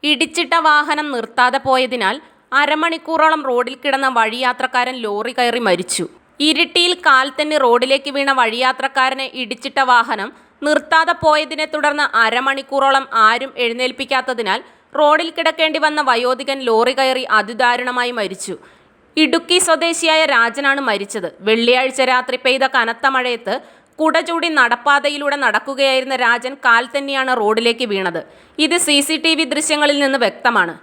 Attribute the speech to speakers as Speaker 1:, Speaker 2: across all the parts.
Speaker 1: ഇടിച്ചിട്ട വാഹനം നിർത്താതെ പോയതിനാൽ അരമണിക്കൂറോളം റോഡിൽ കിടന്ന വഴിയാത്രക്കാരൻ ലോറി കയറി മരിച്ചു. ഇരിട്ടിയിൽ കാൽത്തന്നി റോഡിലേക്ക് വീണ വഴിയാത്രക്കാരനെ ഇടിച്ചിട്ട വാഹനം നിർത്താതെ പോയതിനെ തുടർന്ന് അരമണിക്കൂറോളം ആരും എഴുന്നേൽപ്പിക്കാത്തതിനാൽ റോഡിൽ കിടക്കേണ്ടി വന്ന വയോധികൻ ലോറി കയറി അതിദാരുണമായി മരിച്ചു. ഇടുക്കി സ്വദേശിയായ രാജനാണ് മരിച്ചത്. വെള്ളിയാഴ്ച രാത്രി പെയ്ത കനത്ത മഴയത്ത് കുട ചൂടി നടപ്പാതയിലൂടെ നടക്കുകയായിരുന്ന രാജൻ കാൽത്തന്നിയാണ് റോഡിലേക്ക് വീണത്. ഇത് CCTV ദൃശ്യങ്ങളിൽ നിന്ന് വ്യക്തമാണ്.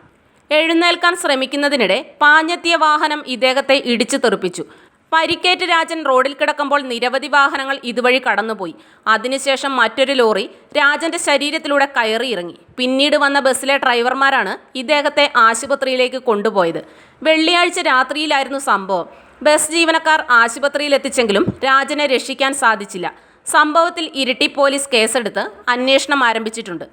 Speaker 1: എഴുന്നേൽക്കാൻ ശ്രമിക്കുന്നതിനിടെ പാഞ്ഞെത്തിയ വാഹനം ഇദ്ദേഹത്തെ ഇടിച്ചു തെറിപ്പിച്ചു. പരിക്കേറ്റ് രാജൻ റോഡിൽ കിടക്കുമ്പോൾ നിരവധി വാഹനങ്ങൾ ഇതുവഴി കടന്നുപോയി. അതിനുശേഷം മറ്റൊരു ലോറി രാജന്റെ ശരീരത്തിലൂടെ കയറിയിറങ്ങി. പിന്നീട് വന്ന ബസ്സിലെ ഡ്രൈവർമാരാണ് ഇദ്ദേഹത്തെ ആശുപത്രിയിലേക്ക് കൊണ്ടുപോയത്. വെള്ളിയാഴ്ച രാത്രിയിലായിരുന്നു സംഭവം. ബസ് ജീവനക്കാർ ആശുപത്രിയിൽ എത്തിച്ചെങ്കിലും രാജനെ രക്ഷിക്കാൻ സാധിച്ചില്ല. സംഭവത്തിൽ ഇരിട്ടി പോലീസ് കേസെടുത്ത് അന്വേഷണം ആരംഭിച്ചിട്ടുണ്ട്.